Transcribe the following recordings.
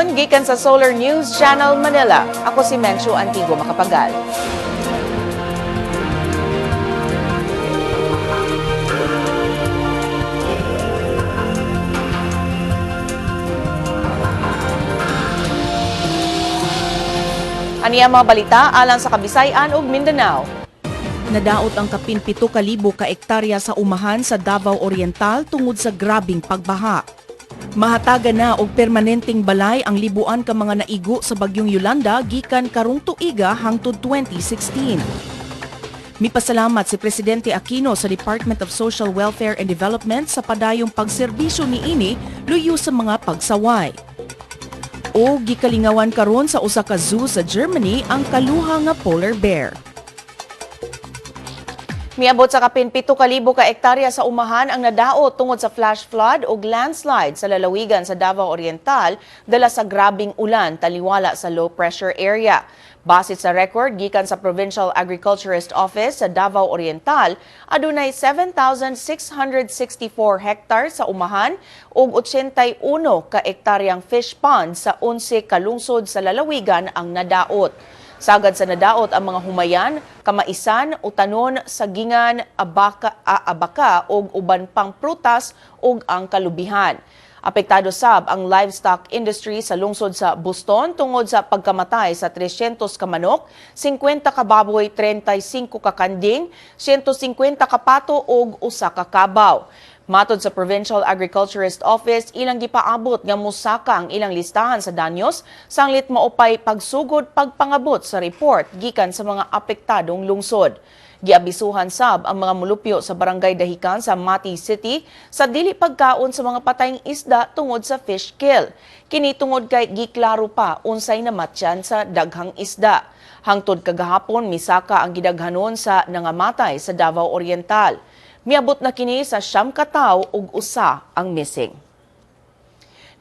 karon gikan sa Solar News Channel Manila. Ako si Menchu Antigo Makapagal. Ani ang mga balita alang sa Kabisayan ug Mindanao. Nadaot ang kapin 7,000 ka ektarya sa umahan sa Davao Oriental tungod sa grabing pagbaha. Mahatagan na og permanenteng balay ang libuan ka mga naigo sa bagyong Yolanda gikan karong tuiga hangtod 2016. Mipasalamat si Presidente Aquino sa Department of Social Welfare and Development sa padayong pagserbisyo niini luyo sa mga pagsaway. O gikalingawan karon sa usa ka zoo sa Germany ang kaluha nga polar bear. Miabot sa kapin 7,000 ka ektarya sa umahan ang nadaot tungod sa flash flood o landslide sa lalawigan sa Davao Oriental dala sa grabing ulan taliwala sa low pressure area. Base sa record gikan sa Provincial Agriculturist Office sa Davao Oriental, adunay 7,664 hectares sa umahan ug 81 ka ektaryang fish pond sa 11 ka lungsod sa lalawigan ang nadaot. Sagad sa nadaot ang mga humayan, kamaisan, utanon, sagingan, abaka ug uban pang prutas ug ang kalubihan. Apektado sab ang livestock industry sa lungsod sa Buston tungod sa pagkamatay sa 300 ka manok, 50 ka baboy, 35 ka kanding, 150 ka pato ug usa ka kabaw. Matod sa Provincial Agriculturist Office, ilang gipaabot nga musaka ang ilang listahan sa danyos, sanglit maupay pagsugod pagpangabot sa report gikan sa mga apektadong lungsod. Giabisuhan sab ang mga mulupyo sa barangay Dahican sa Mati City sa dili pagkaon sa mga patayng isda tungod sa fish kill. Kini tungod kay giklaro pa unsay namatyan sa daghang isda. Hangtod kagahapon misaka ang gidaghanon sa nangamatay sa Davao Oriental. Miabot na kini sa 9 ka tawo ug usa ang missing.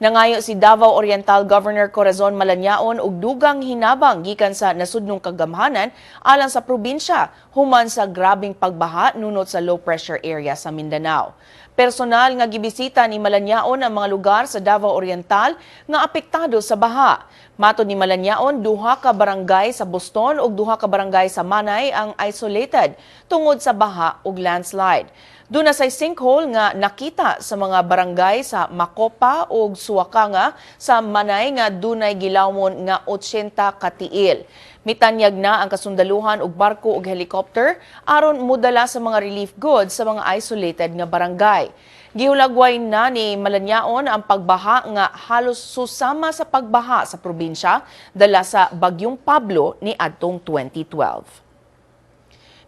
Nangayo si Davao Oriental Governor Corazon Malanyaon og dugang hinabang gikan sa nasudnong kagamhanan alang sa probinsya human sa grabing pagbaha nunot sa low pressure area sa Mindanao. Personal nga gibisita ni Malanyaon ang mga lugar sa Davao Oriental nga apektado sa baha. Matod ni Malanyaon, 2 ka barangay sa Buston ug 2 ka barangay sa Manay ang isolated tungod sa baha ug landslide. Doon na say sinkhole nga nakita sa mga barangay sa Makopa ug Suwakanga sa Manay nga dunay gilawmon nga 80 ka tiil. Mitanyag na ang kasundaluhan og barko ug helicopter aron mudala sa mga relief goods sa mga isolated nga barangay. Gihulagway na ni Malanyaon ang pagbaha nga halos susama sa pagbaha sa probinsya dala sa Bagyong Pablo ni adtong 2012.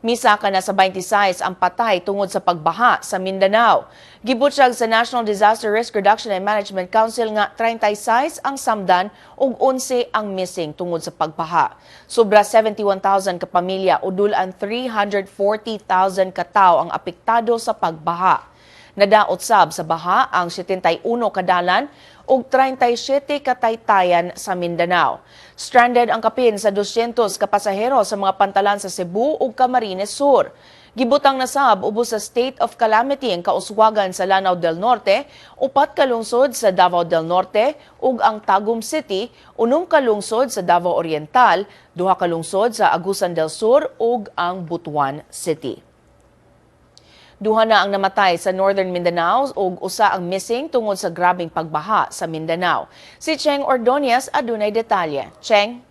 Misaka na sa 26 ang patay tungod sa pagbaha sa Mindanao. Gibutyag sa National Disaster Risk Reduction and Management Council nga 36 ang samdan ug 11 ang missing tungod sa pagbaha. Sobra 71,000 ka pamilya o dulan 340,000 ka tawo ang apektado sa pagbaha. Nadaot sab sa baha ang 71 kadalan ug 37 kataytayan sa Mindanao. Stranded ang kapin sa 200 ka pasahero sa mga pantalan sa Cebu ug Camarines Sur. Gibutang na sab ubos sa state of calamity ang kauswagan sa Lanao del Norte, 4 ka lungsod sa Davao del Norte ug ang Tagum City, 6 ka lungsod sa Davao Oriental, 2 ka lungsod sa Agusan del Sur ug ang Butuan City. 2 na ang namatay sa Northern Mindanao ug usa ang missing tungod sa grabing pagbaha sa Mindanao. Si Cheng Ordonez adunay detalye. Cheng?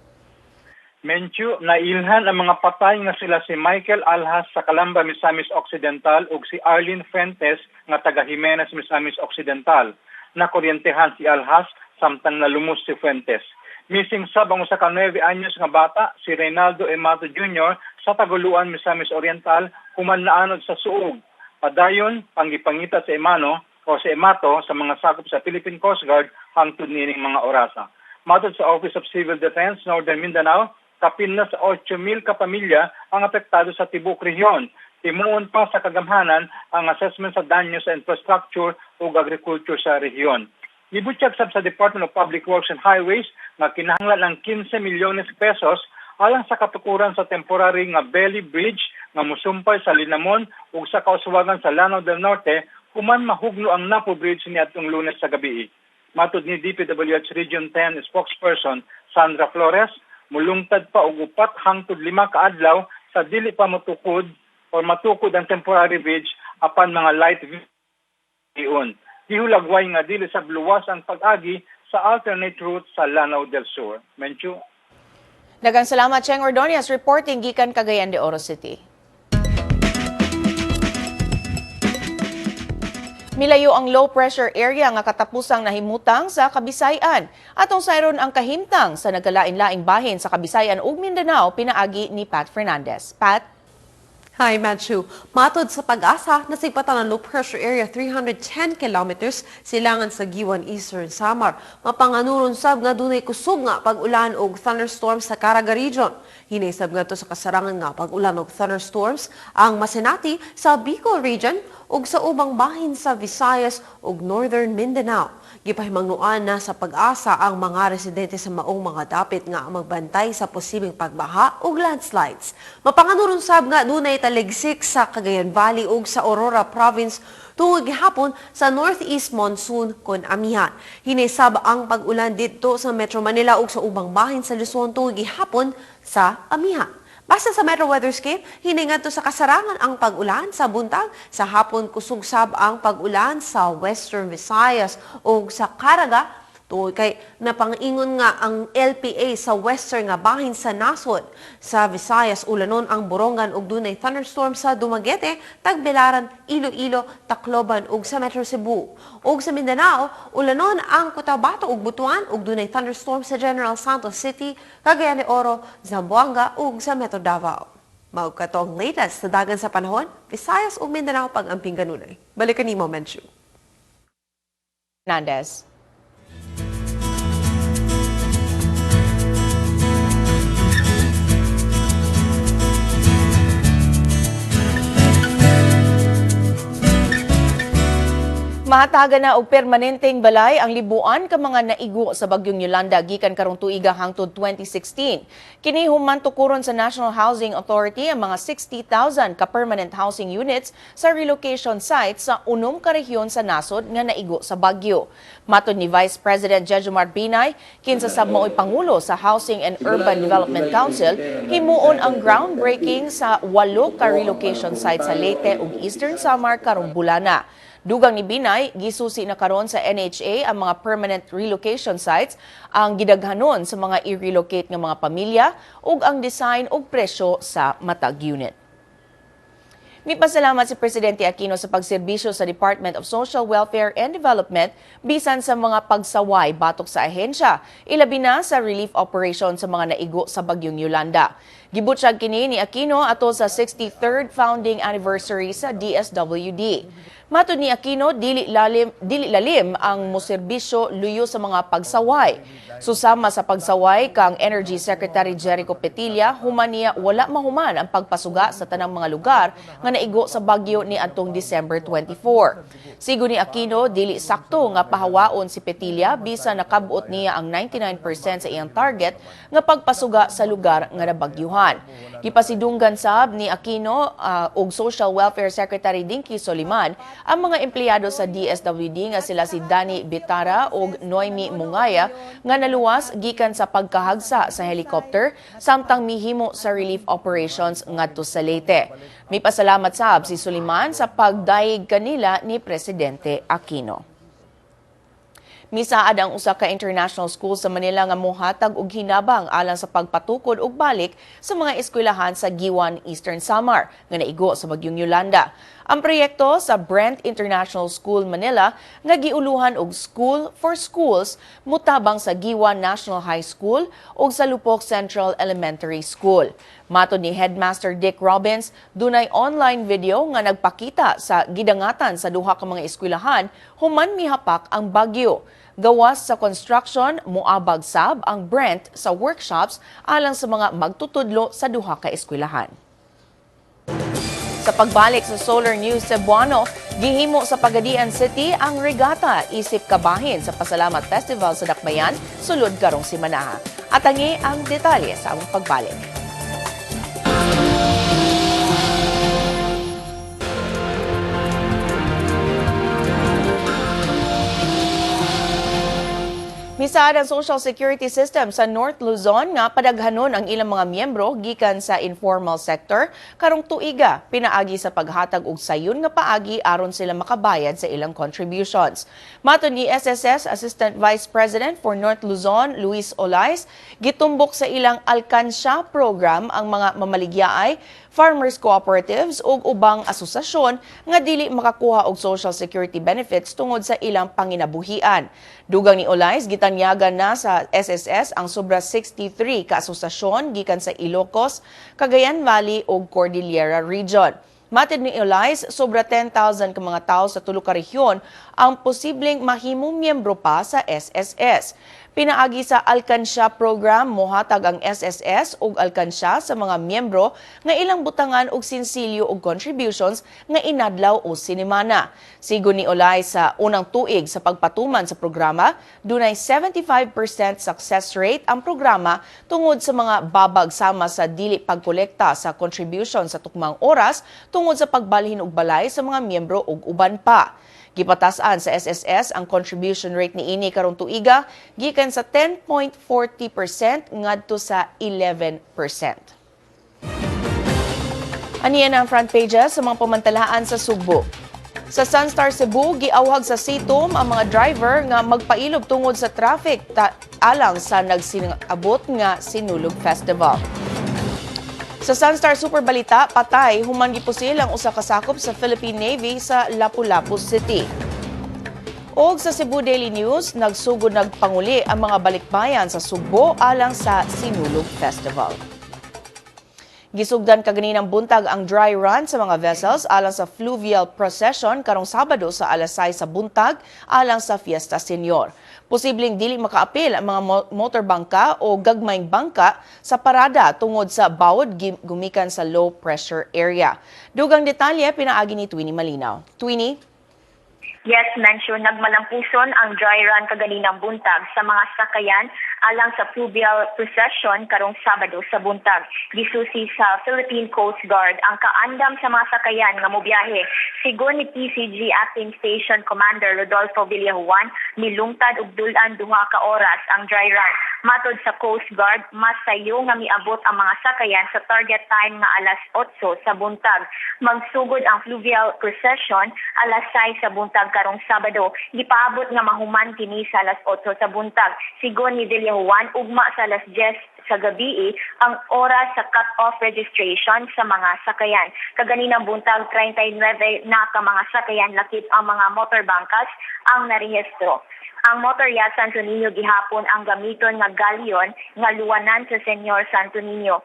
Menchu, nailhan ang mga patay nga sila si Michael Alhas sa Calamba, Misamis Occidental ug si Arlene Fuentes nga taga Jimenez, Misamis Occidental. Nakuryentehan si Alhas samtang nalumos si Fuentes. Missing sab ang usa ka 9 anyos nga bata, si Reynaldo Emato Jr. sa Taguluan, Misamis Oriental, human naanod sa suog. Padayon, panggipangita sa Emato sa mga sakop sa Philippine Coast Guard hangtod nining mga orasa. Matod sa Office of Civil Defense, Northern Mindanao, kapin na sa 8,000 ka pamilya ang apektado sa tibok rehiyon. Timuon pa sa kagamhanan ang assessment sa danyo sa infrastructure ug agriculture sa rehiyon. Gibutyag sab sa Department of Public Works and Highways nga kinahanglan ng 15 milyones pesos alang sa katukuran sa temporary nga Belly Bridge nga mosumpay sa Linamon ug sa kauswagan sa Lanao del Norte human mahugno ang Napo Bridge niadtong Lunes sa gabi. Matud ni DPWH Region 10 spokesperson Sandra Flores, mulungtad pa og 4 hangtod 5 ka adlaw sa dili pa matukod o matukod ang temporary bridge apan mga light vehicle. Gihulagway nga dili sa luwas ang pag-agi sa alternate route sa Lanao del Sur. Menchu. Daghang salamat, Cheng Ordonez, reporting gikan Cagayan de Oro City. Milayo ang low pressure area nga katapusang nahimutang sa Kabisayan. Atong sayron ang kahimtang sa nagkalain-laing bahin sa Kabisayan ug Mindanao pinaagi ni Pat Fernandez. Pat? Hi, Manchu. Matod sa pag-asa, nasigpatan ang low pressure area 310 kilometers silangan sa Giwan Eastern Samar. Mapanganuron sab nga dunay kusog nga pag-ulan og thunderstorms sa Caraga region. Hinaysab nga to sa kasarangan nga pag-ulan og thunderstorms ang Masinati sa Bicol region ug sa ubang bahin sa Visayas ug Northern Mindanao. Gipahimangnuan na sa pag-asa ang mga residente sa maong mga dapit nga magbantay sa posibleng pagbaha ug landslides. Mapanganuron sab nga dunay taligsik sa Cagayan Valley ug sa Aurora Province tungod gihapon sa northeast monsoon kon amihan. Hinisab ang pag-ulan didto sa Metro Manila ug sa ubang bahin sa Luzon tungod gihapon sa amihan. Basta sa Metro Weatherscape, hiningadto sa kasarangan ang pag-ulan sa buntag. Sa hapon kusog sab ang pag-ulan sa Western Visayas ug sa Caraga. Tungod kay napangingon nga ang LPA sa western nga bahin sa nasod. Sa Visayas, ulanon ang Borongan ug dunay thunderstorm sa Dumaguete, Tagbilaran, Iloilo, Tacloban ug sa Metro Cebu. Ug sa Mindanao, ulanon ang Cotabato ug Butuan ug dunay thunderstorm sa General Santos City, Cagayan de Oro, Zamboanga ug sa Metro Davao. Mao kato ang latest sa dagan sa panahon, Visayas ug Mindanao pag-amping kanunay. Balikan nimo, Menchu. Fernandez. Mahataga na og permanenteng balay ang libuan ka mga naigo sa bagyong Yolanda gikan karong tuiga hangtod 2016. Kini human tukuron sa National Housing Authority ang mga 60,000 ka permanent housing units sa relocation sites sa unom ka rehiyon sa nasod nga naigo sa bagyo. Matud ni Vice President Jejomar Binay, kinsa sab maoy pangulo sa Housing and Urban Development Council, himuon ang groundbreaking sa 8 ka relocation sites sa Leyte ug Eastern Samar karong bulana. Dugang ni Binay, gisusi na karon sa NHA ang mga permanent relocation sites, ang gidaghanon sa mga i-relocate nga mga pamilya ug ang design ug presyo sa matag unit. Mipasalamat si Presidente Aquino sa pagserbisyo sa Department of Social Welfare and Development bisan sa mga pagsaway batok sa ahensya, ilabi na sa relief operation sa mga naigo sa bagyong Yolanda. Gibutyag kini ni Aquino ato sa 63rd founding anniversary sa DSWD. Matud ni Aquino, dili lalim ang moserbisyo luyo sa mga pagsaway. Susama sa pagsaway kang Energy Secretary Jericho Petilla, human niya wala mahuman ang pagpasuga sa tanang mga lugar nga naigo sa bagyo ni atong December 24. Sigo ni Aquino, dili sakto nga pahawaon si Petilla bisan nakabuot niya ang 99% sa iyang target nga pagpasuga sa lugar nga nabagyuhan. Gipasidunggan sab ni Aquino ug Social Welfare Secretary Dinky Soliman ang mga empleyado sa DSWD nga sila si Danny Bitara ug Noemi Mungaya nga naluwas gikan sa pagkahagsa sa helicopter samtang mihimo sa relief operations ngadto sa Leyte. Mipasalamat sab si Soliman sa pagdayeg kanila ni Presidente Aquino. Misaad ang usa ka international school sa Manila nga mohatag og hinabang alang sa pagpatukod og balik sa mga eskwelahan sa Giwan Eastern Samar nga naigo sa bagyong Yolanda. Ang proyekto sa Brent International School Manila nga giuluhan og School for Schools mutabang sa Giwan National High School ug sa Lupok Central Elementary School. Matod ni Headmaster Dick Robbins, dunay online video nga nagpakita sa gidangatan sa duha ka mga eskwelahan human mihapak ang bagyo. Gawas sa construction, muabag sab ang Brent sa workshops alang sa mga magtutudlo sa duha ka eskwelahan. Sa pagbalik sa Solar News Cebuano, gihimo sa Pagadian City ang regata isip kabahin sa Pasalamat Festival sa Dakbayan sulod karong simana. At tangi ang detalye sa among pagbalik. Hisaad ang social security system sa North Luzon nga padaghanon ang ilang mga miyembro gikan sa informal sector karong tuiga pinaagi sa paghatag og sayon nga paagi aron sila makabayad sa ilang contributions. Matud ni SSS Assistant Vice President for North Luzon, Luis Olais, gitumbok sa ilang alkansya program ang mga mamaligyaay, farmers cooperatives ug ubang asosasyon nga dili makakuha og social security benefits tungod sa ilang panginabuhian. Dugang ni Olais, gitanyagan na sa SSS ang sobra 63 ka asosasyon gikan sa Ilocos, Cagayan Valley ug Cordillera Region. Matid ni Olais, sobra 10,000 ka mga tao sa tulo ka rehiyon ang posibleng mahimong miyembro pa sa SSS. Pinaagi sa alkansya program, mohatag ang SSS og alkansya sa mga miyembro nga ilang butangan og sinsilyo og contributions nga inadlaw o sinimana. Sigon ni Olay sa unang tuig sa pagpatuman sa programa, dunay 75% success rate ang programa tungod sa mga babag sama sa dili pagkolekta sa contribution sa tukmang oras tungod sa pagbalhin og balay sa mga miyembro og uban pa. Gipatasan sa SSS ang contribution rate ni ini karong tuiga gikan sa 10.40% ngadto sa 11%. Aniyan ang front pages sa mga pamantalaan sa Sugbo. Sa Sunstar Cebu, giawhag sa Sitom ang mga driver nga magpailob tungod sa traffic alang sa nagsinabot nga Sinulog Festival. Sa Sunstar Super Balita, patay human gipusil ang usa ka sakop sa Philippine Navy sa Lapu-Lapu City. Og sa Cebu Daily News, nagsugod nagpanguli ang mga balikbayan sa Sugbo alang sa Sinulog Festival. Gisugdan kaganinang buntag ang dry run sa mga vessels alang sa fluvial procession karong Sabado sa alas 6 sa buntag alang sa Fiesta Senior. Posibleng dili makaapil ang mga motorbangka o gagmayng bangka sa parada tungod sa bawod gumikan sa low pressure area. Dugang detalye pinaagi ni Twinnie Malinaw. Twinnie? Yes, mention nagmalampuson ang dry run kaganinang buntag sa mga sakayan alang sa fluvial procession karong Sabado sa buntag. Gisusi sa Philippine Coast Guard ang kaandam sa mga sakayan nga mobiyahe. Sigon ni PCG Acting Station Commander Rodolfo Villajuan, milungtad og dulan duha ka oras ang dry run. Matod sa Coast Guard, mas sayo nga miabot ang mga sakayan sa target time nga alas 8 sa buntag. Magsugod ang fluvial procession alas 6 sa buntag karong Sabado. Gipaabot nga mahuman kini sa alas 8 sa buntag. Sigon ni Villajuan, ugma sa alas 10 sa gabi ang oras sa cut-off registration sa mga sakayan. Kaganinang buntag, 39 na ka mga sakayan lakip ang mga motorbangkas ang narehistro. Ang motor yacht Santo Niño gihapon ang gamiton nga galyon nga luwanan sa Senyor Santo Niño.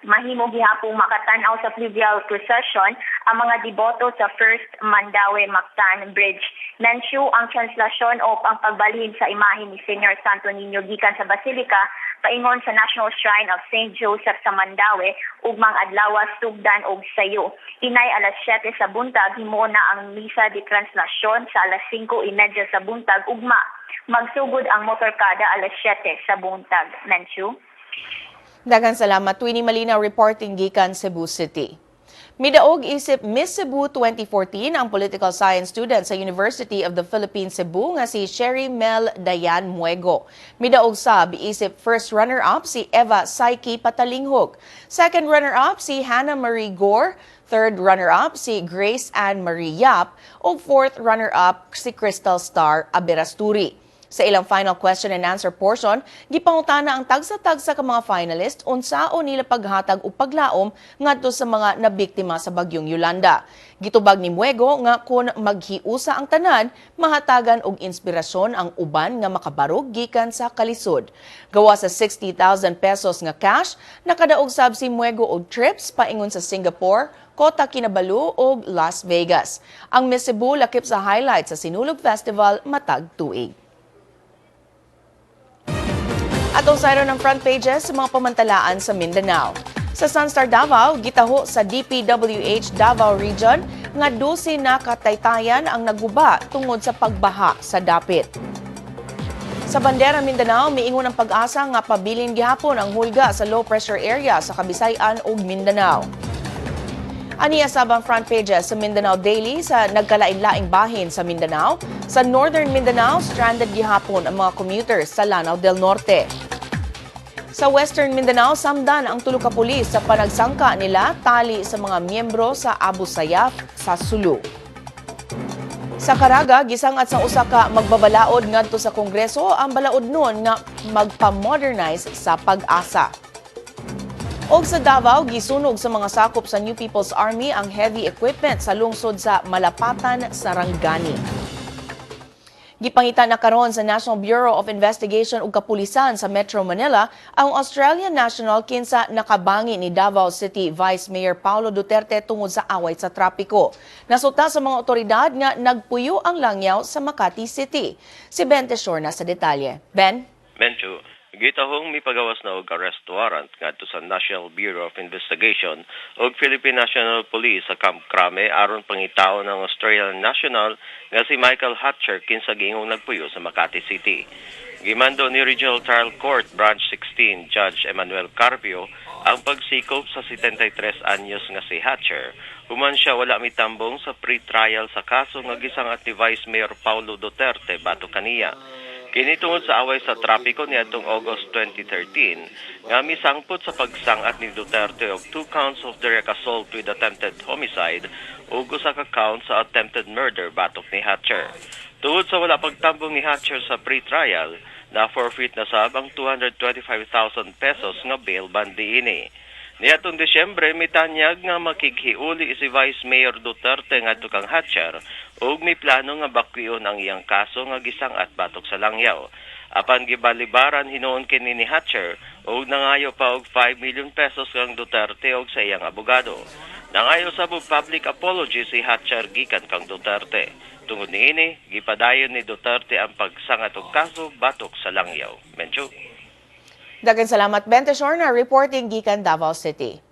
Mahimo gihapong makatan-aw sa fluvial procession ang mga deboto sa First Mandaue-Mactan Bridge. Mensyo ang translasyon o ang pagbalhin sa imahe ni Senyor Santo Niño gikan sa Basilica paingon sa National Shrine of St. Joseph sa Mandaue ugmang adlaw sugdan og sayo. Inay alas 7 sa buntag himo na ang misa de translasyon sa alas 5:30 sa buntag ugma. Magsugod ang motorkada alas 7 sa buntag. Mensyo. Daghang salamat. Twinnie Malinaw reporting gikan Cebu City. Midaog isip Miss Cebu 2014 ang political science student sa University of the Philippines Cebu nga si Sherry Mel Dayan Muego. Midaog sab isip first runner-up si Eva Saiki Patalinghog. Second runner-up si Hannah Marie Gore. Third runner-up si Grace Ann Marie Yap. O fourth runner-up si Crystal Star Aberasturi. Sa ilang final question and answer portion, gipangutana ang tagsa-tagsa ka mga finalist unsaon nila paghatag o paglaom ngadto sa mga nabiktima sa bagyong Yolanda. Gitubag ni Muego nga kung maghiusa ang tanan, mahatagan og inspirasyon ang uban nga makabarog gikan sa kalisod. Gawa sa 60,000 pesos nga cash, nakadaog sab si Muego og trips paingon sa Singapore, Kota Kinabalu ug Las Vegas. Ang Miss Cebu lakip sa highlight sa Sinulog Festival matag tuig. Atong sayro ng front pages sa mga pamantalaan sa Mindanao. Sa Sunstar Davao, gitaho sa DPWH Davao Region nga 12 na kataytayan ang naguba tungod sa pagbaha sa dapit. Sa Bandera Mindanao, miingon ang pag-asa nga pabilin gihapon ang hulga sa low pressure area sa Kabisayan ug Mindanao. Aniya sabang front pages sa Mindanao Daily sa nagkalain-laing bahin sa Mindanao. Sa Northern Mindanao, stranded gihapon ang mga commuters sa Lanao del Norte. Sa Western Mindanao, samdan ang tulo ka pulis sa panagsangka nila tali sa mga miyembro sa Abu Sayyaf sa Sulu. Sa Caraga, gisangat sa usa ka magbabalaod ngadto sa Kongreso ang balaod nun nga magpa-modernize sa pag-asa. Og sa Davao, gisunog sa mga sakop sa New People's Army ang heavy equipment sa lungsod sa Malapatan, Sarangani. Gipangita na karon sa National Bureau of Investigation ug Kapulisan sa Metro Manila ang Australian national kinsa nakabangi ni Davao City Vice Mayor Paulo Duterte tungod sa away sa trapiko. Nasuta sa mga otoridad nga nagpuyo ang langyaw sa Makati City. Si Ben Tesor na sa detalye. Ben? Mencho, gitahong mipagawas na og arrest warrant ngadto sa National Bureau of Investigation ug Philippine National Police sa Camp Crame aron pangitaon ng Australian national nga si Michael Hatcher kinsa giingong nagpuyo sa Makati City. Gimando ni Regional Trial Court Branch 16 Judge Emmanuel Carpio ang pagsikop sa 73 anyos nga si Hatcher. Human siya wala mitambong sa pre-trial sa kaso nga gisangat ni Vice Mayor Paulo Duterte batok kaniya. Kini tungod sa away sa trapiko niadtong August 2013 nga misangpot sa pagsangat ni Duterte og 2 counts of direct assault with attempted homicide ug usa ka count sa attempted murder batok ni Hatcher. Tungod sa wala pagtambong ni Hatcher sa pre-trial, na-forfeit na sab ang 225,000 pesos nga bail bond diini. Niadtong Disyembre, mitanyag nga makikhiuli si Vice Mayor Duterte ngadto kang Hatcher ug may plano nga bakwion ang iyang kaso nga gisangat batok sa langyaw. Apan gibalibaran hinuon kini ni Hatcher ug nangayo pa og 5 million pesos kang Duterte ug sa iyang abogado. Nangayo sa public apology si Hatcher gikan kang Duterte. Tungod niini, gipadayon ni Duterte ang pagsangat og kaso batok sa langyaw. Mencho. Daghang salamat Ben Tesor na reporting gikan Davao City.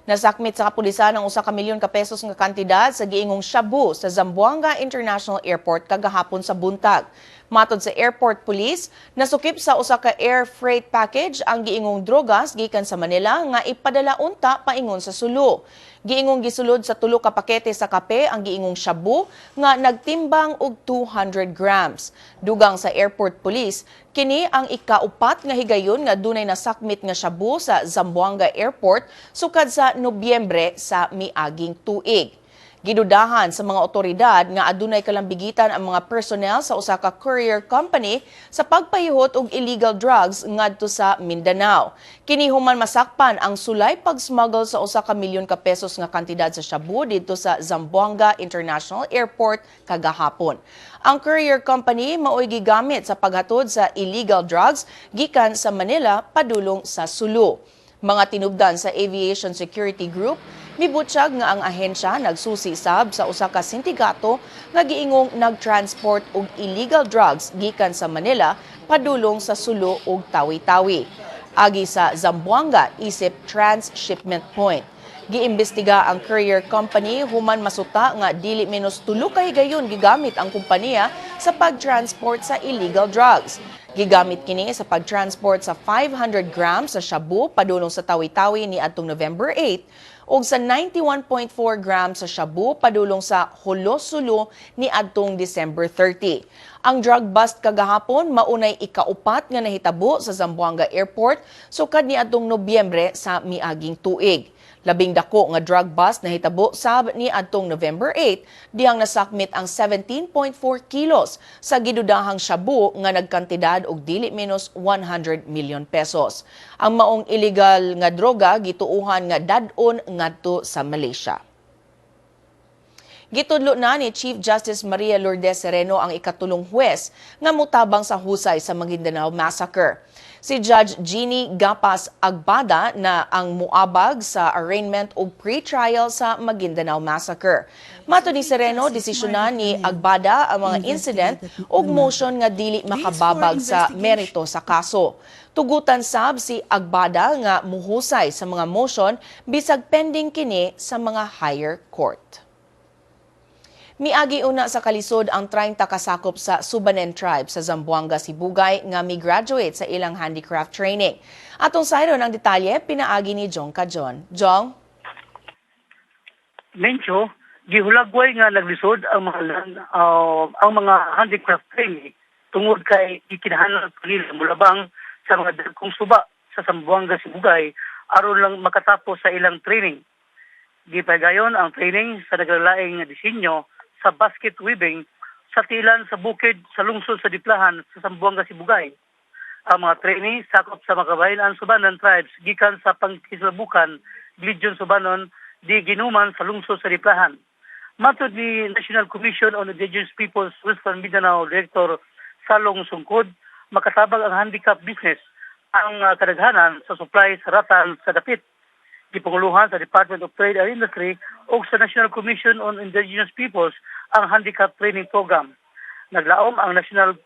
Nasakmit sa kapulisan ang 1 milyon ka pesos nga kantidad sa giingong shabu sa Zamboanga International Airport kagahapon sa buntag. Matod sa Airport Police, nasukip sa usa ka air freight package ang giingong drogas gikan sa Manila nga ipadala unta paingon sa Sulu. Giingong gisulod sa tulo ka pakete sa kape ang giingong shabu nga nagtimbang og 200 grams. Dugang sa Airport Police, kini ang ikaupat nga higayon nga dunay nasakmit nga shabu sa Zamboanga Airport sukad sa Nobyembre sa miaging tuig. Gidudahan sa mga otoridad nga adunay kalambigitan ang mga personnel sa usa ka courier company sa pagpahihot og illegal drugs ngadto sa Mindanao. Kini human masakpan ang sulay pag-smuggle sa 1 milyon ka pesos nga kantidad sa shabu didto sa Zamboanga International Airport kagahapon. Ang courier company maoy gigamit sa paghatod sa illegal drugs gikan sa Manila padulong sa Sulu. Mga tinubdan sa Aviation Security Group, mibutyag nga ang ahensya nagsusi sab sa usa ka sindikato nga giingong nagtransport og illegal drugs gikan sa Manila padulong sa Sulu ug Tawi-Tawi. Agi sa Zamboanga isip transshipment point. Giimbestiga ang courier company human masuta nga dili menos 3 ka higayon gigamit ang kumpanya sa pagtransport sa illegal drugs. Gigamit kini sa pagtransport sa 500 grams sa shabu padulong sa Tawi-Tawi ni adtong November 8 ug sa 91.4 grams sa shabu padulong sa Hulo-Sulu ni adtong December 30. Ang drug bust kagahapon maunay ikaupat nga nahitabo sa Zamboanga Airport sukad ni adtong Nobyembre sa miaging tuig. Labing dako nga drug bust nahitabo sab ni adtong November 8 dihang nasakmit ang 17.4 kilos sa gidudahang shabu nga nagkantidad og dili menos 100 million pesos. Ang maong illegal nga droga gituuhan nga dad-on ngadto sa Malaysia. Gitudlo na ni Chief Justice Maria Lourdes Sereno ang ikatulong huwes nga mutabang sa husay sa Maguindanao Massacre. Si Judge Jeannie Gapas Agbada na ang muabag sa arraignment o pre-trial sa Maguindanao Massacre. Mato ni Sereno, desisyonan ni Agbada ang mga incident o motion nga dili makababag sa merito sa kaso. Tugutan sab si Agbada nga muhusay sa mga motion bisag pending kini sa mga higher court. Miagi una sa kalisod ang 30 kasakop sa Subanen tribe sa Zamboanga, Sibugay nga mi-graduate sa ilang handicraft training. Atong sayron ang detalye, pinaagi ni Jong Kajon. Jong? Mencho, gihulagway nga naglisod ang mga handicraft training tungod kay ikinahanglan nila mulabang sa mga dagkong suba sa Zamboanga Sibugay aron lang makatapos sa ilang training. Gipagayon ang training sa naglalaing disenyo sa basket weaving sa tilan sa bukid sa lungsod sa Diplahan sa Zamboanga Sibugay. Ang mga training sakop sa mga kabayan Subanon tribes gikan sa Pangkislabukan, Legion Subanon, di Ginuman sa lungsod sa Diplahan. Matod ni National Commission on Indigenous Peoples Western Mindanao Director Salong Sungkod, makatabang ang handicap business ang kadaghanan sa supply sa ratan sa dapit. Gipanguluhan sa Department of Trade and Industry o sa National Commission on Indigenous Peoples ang handicap training program. Naglaom ang National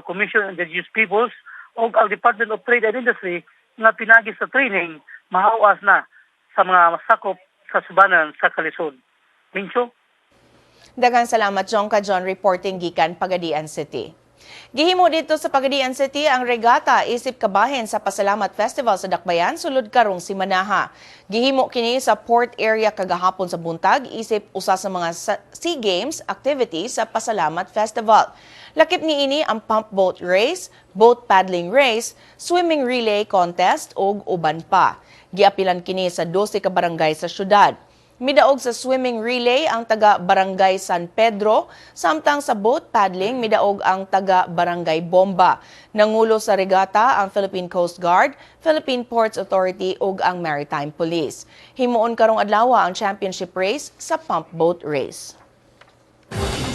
Commission on Indigenous Peoples o ang Department of Trade and Industry nga pinagi sa training mahawas na sa mga masakop sa subanan sa kalisod. Mincho? Daghang salamat Jongka John reporting gikan Pagadian City. Gihimo dito sa Pagadian City ang regata isip kabahin sa Pasalamat Festival sa Dakbayan sulod karong simanaha. Gihimo kini sa port area kagahapon sa buntag isip usa sa mga SEA Games activities sa Pasalamat Festival. Lakip niini ang pump boat race, boat paddling race, swimming relay contest ug uban pa. Giapilan kini sa 12 ka barangay sa syudad. Midaog sa swimming relay ang taga-barangay San Pedro, samtang sa boat paddling midaog ang taga-barangay Bomba. Nangulo sa regata ang Philippine Coast Guard, Philippine Ports Authority ug ang Maritime Police. Himuon karong adlaw ang championship race sa pump boat race.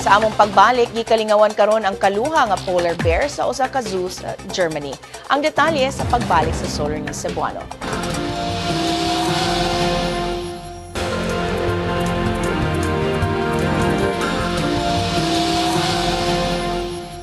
Sa among pagbalik, gikalingawan karon ang kaluha nga polar bear sa usa ka zoo sa Germany. Ang detalye sa pagbalik sa Solar News Cebuano.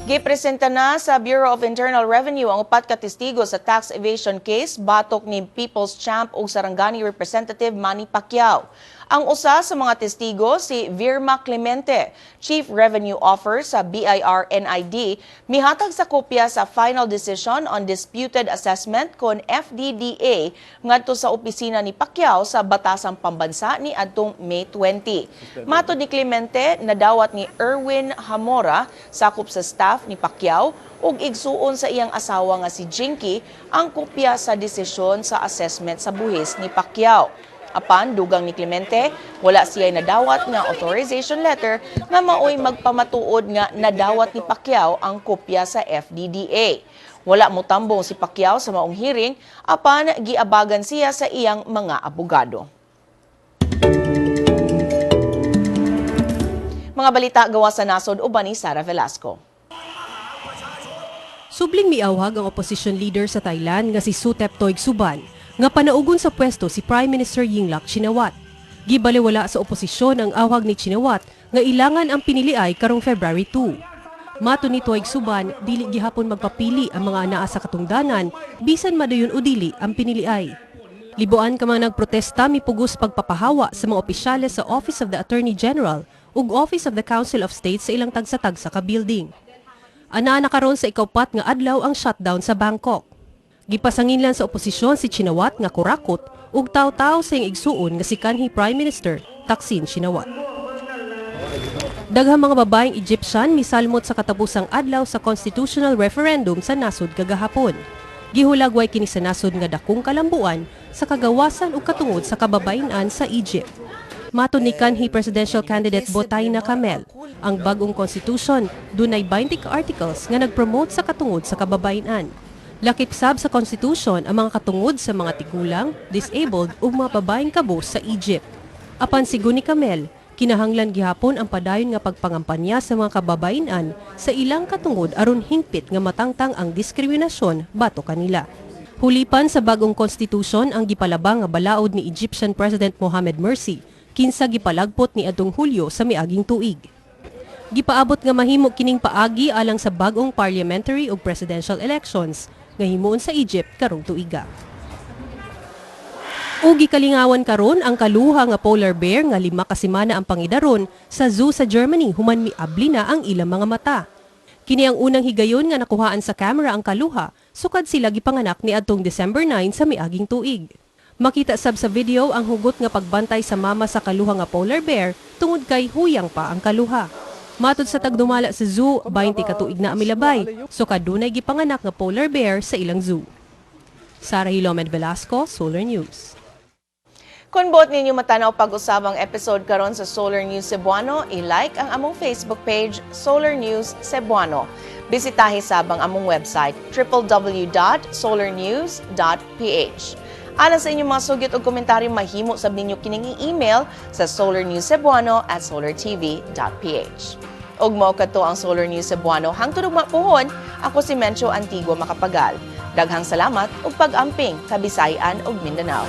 Gipresenta na sa Bureau of Internal Revenue ang upat ka testigo sa tax evasion case batok ni People's Champ ug Sarangani Representative Manny Pacquiao. Ang usa sa mga testigo si Virma Clemente, Chief Revenue Officer sa BIR-NID, mihatag sa kopya sa final decision on disputed assessment kon FDDA ngadto sa opisina ni Pacquiao sa Batasang Pambansa ni adtong May 20. Matod ni Clemente, nadawat ni Erwin Hamora, sakop sa staff ni Pacquiao, ug igsuon sa iyang asawa nga si Jinky ang kopya sa desisyon sa assessment sa buhis ni Pacquiao. Apan, dugang ni Clemente, wala siya'y nadawat nga authorization letter nga maoy magpamatuod nga nadawat ni Pacquiao ang kopya sa FDDA. Wala mo tambong si Pacquiao sa maong hearing, apan giabagan siya sa iyang mga abogado. Mga balita gawa sa nasod uban ni Sara Velasco. Subling miawhag ang opposition leader sa Thailand nga si Suthep Thaugsuban nga panaugon sa pwesto si Prime Minister Yingluck Shinawatra. Gibaliwala sa oposisyon ang awhag ni Shinawatra nga ilangan ang piniliay karong February 2. Mato ni Thaugsuban, dili gihapon magpapili ang mga anaa sa katungdanan bisan madayon o dili ang piniliay. Libuan ka mga nagprotesta mipugos pagpapahawa sa mga opisyales sa Office of the Attorney General ug Office of the Council of State sa ilang tagsa-tagsa ka building. Anaa na karon sa ikaupat nga adlaw ang shutdown sa Bangkok. Gipasanginlan sa oposisyon si Shinawatra nga kurakot ug taw-taw sa iyang igsuon nga si kanhi Prime Minister Thaksin Shinawatra. Daghang mga babaeng Egyptian misalmot sa katapusang adlaw sa constitutional referendum sa nasod kagahapon. Gihulagway kini sa nasod nga dakong kalambuan sa kagawasan ug katungod sa kababayen-an sa Egypt. Mato ni kanhi presidential candidate Botayna Kamel, ang bagong constitution dunay 20 ka articles nga nagpromote sa katungod sa kababayen-an. Lakip sab sa konstitusyon ang mga katungod sa mga tigulang, disabled ug mga babaeng kabos sa Egypt. Apan sigon ni Kamel, kinahanglan gihapon ang padayon nga pagpangampanya sa mga kababayen-an sa ilang katungod aron hingpit nga matangtang ang diskriminasyon bato kanila. Hulipan sa bagong konstitusyon ang gipalabang nga balaod ni Egyptian President Mohamed Morsi kinsa gipalagpot ni adtong Hulyo sa miaging tuig. Gipaabot nga mahimo kining paagi alang sa bagong parliamentary ug presidential elections nga himuon sa Egypt karong tuiga. O gikalingawan karon ang kaluha nga polar bear nga 5 ka semana ang pangidaron sa zoo sa Germany human miabli na ang ilang mga mata. Kini ang unang higayon nga nakuhaan sa camera ang kaluha sukad sila gipanganak ni adtong December 9 sa miaging tuig. Makita sab sa video ang hugot nga pagbantay sa mama sa kaluha nga polar bear tungod kay huyang pa ang kaluha. Matod sa tagdumala sa zoo, 20 ka tuig na amilabay, so kadunay gipanganak nga polar bear sa ilang zoo. Sara Hilomed Velasco, Solar News. Kung buot ninyo matanaw pag-usabang episode karon sa Solar News Cebuano, i-like ang among Facebook page, Solar News Cebuano. Bisitahi sabang among website, www.solarnews.ph. Alang sa inyong mga sugyot o komentaryo, mahimo sab ninyo kining email sa solarnewscebuano@solartv.ph. Ug mao kadto ang Solar News Cebuano. Hangtod ug mapuhon, ako si Mencho Antigua Macapagal. Daghang salamat ug pag-amping Kabisayan ug Mindanao.